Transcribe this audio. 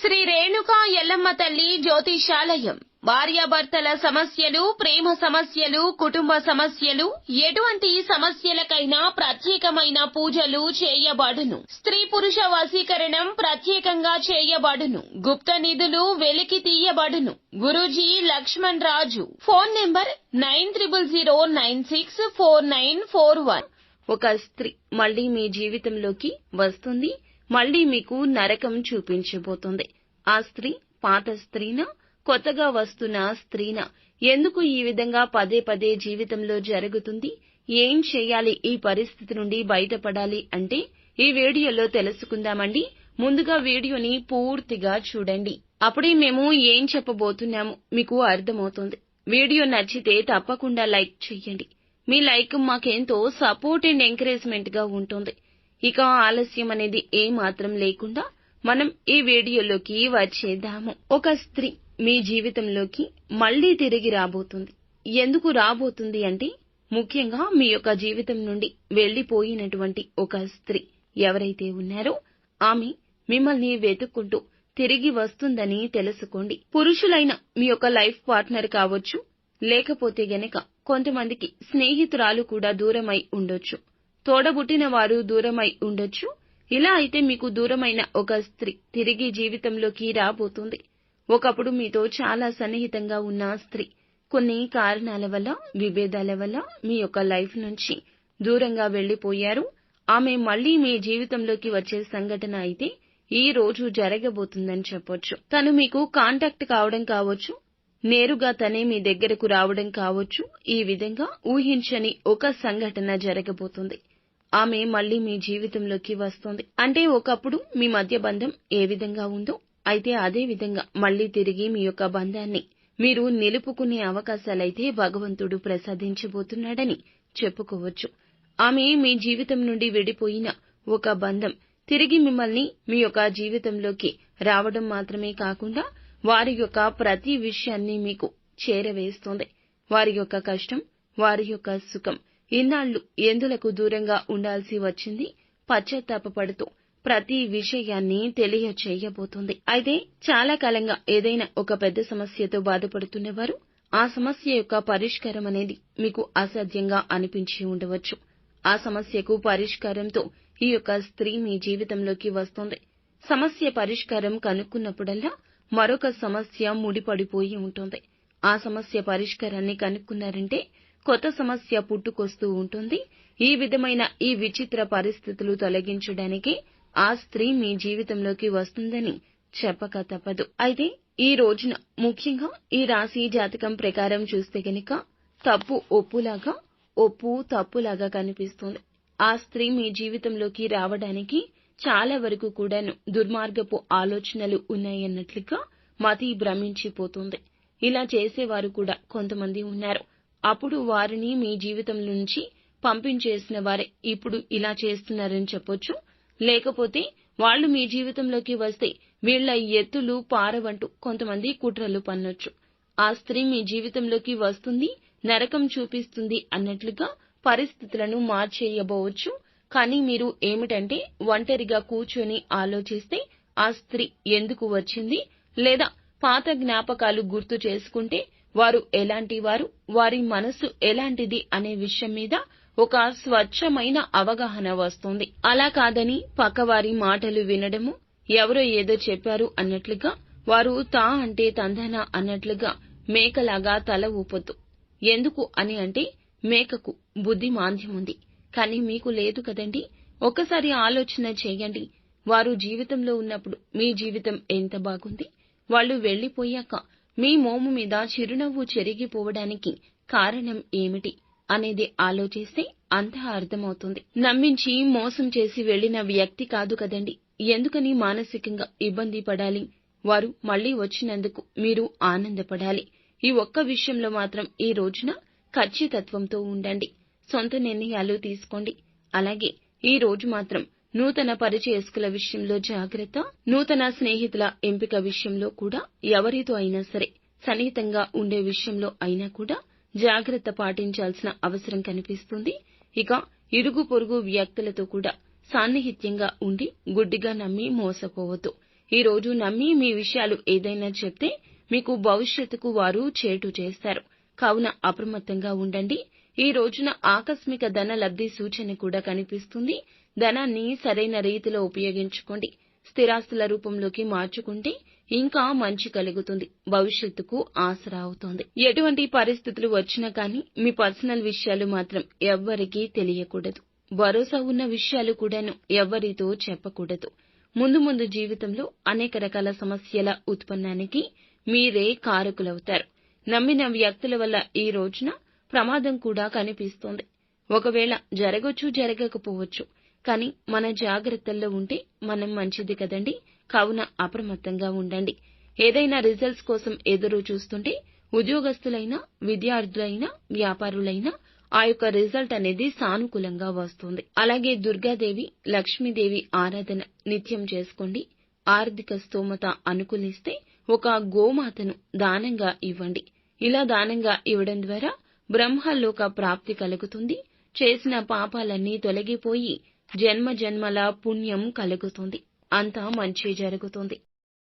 శ్రీ రేణుకా ఎల్లమ్మ తల్లి జ్యోతిషాలయం. భార్యాభర్తల సమస్యలు, ప్రేమ సమస్యలు, కుటుంబ సమస్యలు, ఎటువంటి సమస్యలకైనా ప్రత్యేకమైన పూజలు చేయబడును. స్త్రీ పురుష వశీకరణం ప్రత్యేకంగా చేయబడును. గుప్త నిధులు వెలికి తీయబడును. గురూజీ లక్ష్మణ్ రాజు. Phone number 9009649441. ఒక స్త్రీ మళ్లీ మీ జీవితంలోకి వస్తుంది. మళ్లీ మీకు నరకం చూపించబోతుంది. ఆ స్త్రీ పాత స్త్రీనా, కొత్తగా వస్తున్న స్త్రీనా? ఎందుకు ఈ విధంగా పదే పదే జీవితంలో జరుగుతుంది? ఏం చేయాలి ఈ పరిస్థితి నుండి బయటపడాలి అంటే ఈ వీడియోలో తెలుసుకుందామండి. ముందుగా వీడియోని పూర్తిగా చూడండి. అప్పుడే మేము ఏం చెప్పబోతున్నాము మీకు అర్థమవుతుంది. వీడియో నచ్చితే తప్పకుండా లైక్ చేయండి. మీ లైక్ మాకెంతో సపోర్ట్ అండ్ ఎంకరేజ్మెంట్ గా ఉంటుంది. ఇక ఆలస్యం అనేది ఏమాత్రం లేకుండా మనం ఈ వీడియోలోకి వచ్చేద్దాము. ఒక స్త్రీ మీ జీవితంలోకి మళ్లీ తిరిగి రాబోతుంది. ఎందుకు రాబోతుంది అంటే ముఖ్యంగా మీ యొక్క జీవితం నుండి వెళ్లిపోయినటువంటి ఒక స్త్రీ ఎవరైతే ఉన్నారో ఆమె మిమ్మల్ని వెతుక్కుంటూ తిరిగి వస్తుందని తెలుసుకోండి. పురుషులైన మీ యొక్క లైఫ్ పార్ట్నర్ కావచ్చు, లేకపోతే గనక కొంతమందికి స్నేహితురాలు కూడా దూరమై ఉండొచ్చు, తోడబుట్టిన వారు దూరమై ఉండొచ్చు. ఇలా అయితే మీకు దూరమైన ఒక స్త్రీ తిరిగి జీవితంలోకి రాబోతుంది. ఒకప్పుడు మీతో చాలా సన్నిహితంగా ఉన్న స్త్రీ కొన్ని కారణాల వల్ల, విభేదాల వల్ల మీ యొక్క లైఫ్ నుంచి దూరంగా వెళ్లిపోయారు. ఆమె మళ్లీ మీ జీవితంలోకి వచ్చే సంఘటన అయితే ఈ రోజు జరగబోతుందని చెప్పొచ్చు. తను మీకు కాంటాక్ట్ కావడం కావచ్చు, నేరుగా తనే మీ దగ్గరకు రావడం కావచ్చు. ఈ విధంగా ఊహించని ఒక సంఘటన జరగబోతుంది. ఆమె మళ్లీ మీ జీవితంలోకి వస్తుంది. అంటే ఒకప్పుడు మీ మధ్య బంధం ఏ విధంగా ఉందో అయితే అదే విధంగా మళ్లీ తిరిగి మీ యొక్క బంధాన్ని మీరు నిలుపుకునే అవకాశాలైతే భగవంతుడు ప్రసాదించబోతున్నాడని చెప్పుకోవచ్చు. ఆమె మీ జీవితం నుండి విడిపోయిన ఒక బంధం తిరిగి మిమ్మల్ని మీ యొక్క జీవితంలోకి రావడం మాత్రమే కాకుండా వారి యొక్క ప్రతి విషయాన్ని మీకు చేరవేస్తుంది. వారి యొక్క కష్టం, వారి యొక్క సుఖం, ఇన్నాళ్లు ఎందులకు దూరంగా ఉండాల్సి వచ్చింది పశ్చాత్తాపపడుతూ ప్రతి విషయాన్ని తెలియచేయబోతుంది. అయితే చాలా కాలంగా ఏదైనా ఒక పెద్ద సమస్యతో బాధపడుతున్నవారు ఆ సమస్య యొక్క పరిష్కారం అనేది మీకు అసాధ్యంగా అనిపించి ఉండవచ్చు. ఆ సమస్యకు పరిష్కారంతో ఈ యొక్క స్త్రీ మీ జీవితంలోకి వస్తుంది. సమస్య పరిష్కారం కనుక్కున్నప్పుడల్లా మరొక సమస్య ముడిపడిపోయి ఉంటుంది. ఆ సమస్య పరిష్కారాన్ని కనుక్కున్నారంటే కొత్త సమస్య పుట్టుకొస్తూ ఉంటుంది. ఈ విధమైన ఈ విచిత్ర పరిస్థితులు తొలగించడానికి ఆ స్త్రీ మీ జీవితంలోకి వస్తుందని చెప్పక తప్పదు. అయితే ఈ రోజున ముఖ్యంగా ఈ రాశి జాతకం ప్రకారం చూస్తే గనక తప్పు ఒప్పులాగా, ఒప్పు తప్పులాగా కనిపిస్తుంది. ఆ స్త్రీ మీ జీవితంలోకి రావడానికి చాలా వరకు కూడాను దుర్మార్గపు ఆలోచనలు ఉన్నాయన్నట్లుగా మతి భ్రమించిపోతుంది. ఇలా చేసేవారు కూడా కొంతమంది ఉన్నారు. అప్పుడు వారిని మీ జీవితం నుంచి పంపించేసిన వారే ఇప్పుడు ఇలా చేస్తున్నారని చెప్పొచ్చు. లేకపోతే వాళ్ళు మీ జీవితంలోకి వస్తే వీళ్ల ఎత్తులు పారవంటూ కొంతమంది కుట్రలు పన్నొచ్చు. ఆ స్త్రీ మీ జీవితంలోకి వస్తుంది, నరకం చూపిస్తుంది అన్నట్లుగా పరిస్థితులను మార్చేయబోవచ్చు. కానీ మీరు ఏమిటంటే ఒంటరిగా కూర్చొని ఆలోచిస్తే ఆ స్త్రీ ఎందుకు వచ్చింది, లేదా పాత జ్ఞాపకాలు గుర్తు చేసుకుంటే వారు ఎలాంటి వారు, వారి మనసు ఎలాంటిది అనే విషయం మీద ఒక స్వచ్ఛమైన అవగాహన వస్తుంది. అలా కాదని పక్కవారి మాటలు వినడము, ఎవరో ఏదో చెప్పారు అన్నట్లుగా, వారు తా అంటే తందన అన్నట్లుగా మేకలాగా తల ఊపొద్దు. ఎందుకు అని అంటే మేకకు బుద్ధి మాంద్యం ఉంది, కానీ మీకు లేదు కదండి. ఒక్కసారి ఆలోచన చేయండి. వారు జీవితంలో ఉన్నప్పుడు మీ జీవితం ఎంత బాగుంది, వాళ్ళు వెళ్లిపోయాక మీ మోము మీద చిరునవ్వు చెరిగిపోవడానికి కారణం ఏమిటి అనేది ఆలోచిస్తే అంతా అర్థమవుతుంది. నమ్మించి మోసం చేసి వెళ్లిన వ్యక్తి కాదు కదండి. ఎందుకని మానసికంగా ఇబ్బంది పడాలి? వారు మళ్లీ వచ్చినందుకు మీరు ఆనందపడాలి. ఈ ఒక్క విషయంలో మాత్రం ఈ రోజున ఖచ్చితత్వంతో ఉండండి. సొంత నిర్ణయాలు తీసుకోండి. అలాగే ఈ రోజు మాత్రం నూతన పరిచయస్తుల విషయంలో జాగ్రత్త. నూతన స్నేహితుల ఎంపిక విషయంలో కూడా ఎవరితో అయినా సరే సన్నిహితంగా ఉండే విషయంలో అయినా కూడా జాగ్రత్త పాటించాల్సిన అవసరం కనిపిస్తుంది. ఇక ఇరుగు పొరుగు వ్యక్తులతో కూడా సాన్నిహిత్యంగా ఉండి గుడ్డిగా నమ్మి మోసపోవద్దు. ఈ రోజు నమ్మి మీ విషయాలు ఏదైనా చెప్తే మీకు భవిష్యత్తుకు వారు చేటు చేస్తారు. కావున అప్రమత్తంగా ఉండండి. ఈ రోజున ఆకస్మిక ధన లబ్ధి సూచన కూడా కనిపిస్తుంది. ధనాన్ని సరైన రీతిలో ఉపయోగించుకోండి. స్థిరాస్తుల రూపంలోకి మార్చుకుంటే ఇంకా మంచి కలుగుతుంది. భవిష్యత్తుకు ఆసరా అవుతోంది. ఎటువంటి పరిస్థితులు వచ్చినా కానీ మీ పర్సనల్ విషయాలు మాత్రం ఎవ్వరికీ తెలియకూడదు. భరోసా ఉన్న విషయాలు కూడాను ఎవ్వరితో చెప్పకూడదు. ముందు జీవితంలో అనేక రకాల సమస్యల ఉత్పన్నానికి మీరే కారకులవుతారు. నమ్మిన వ్యక్తుల వల్ల ఈ రోజున ప్రమాదం కూడా కనిపిస్తోంది. ఒకవేళ జరగొచ్చు, జరగకపోవచ్చు. కానీ మన జాగ్రత్తల్లో ఉంటే మనం మంచిది కదండి. కావున అప్రమత్తంగా ఉండండి. ఏదైనా రిజల్ట్స్ కోసం ఎదురు చూస్తుంటే ఉద్యోగస్తులైనా, విద్యార్థులైనా, వ్యాపారులైనా ఆ యొక్క రిజల్ట్ అనేది సానుకూలంగా వస్తుంది. అలాగే దుర్గాదేవి, లక్ష్మీదేవి ఆరాధన నిత్యం చేసుకోండి. ఆర్థిక స్తోమత అనుకూలిస్తే ఒక గోమాతను దానంగా ఇవ్వండి. ఇలా దానంగా ఇవ్వడం ద్వారా బ్రహ్మలోక ప్రాప్తి కలుగుతుంది. చేసిన పాపాలన్నీ తొలగిపోయి జన్మ జన్మల పుణ్యం కలుగుతుంది. అంతా మంచి జరుగుతుంది.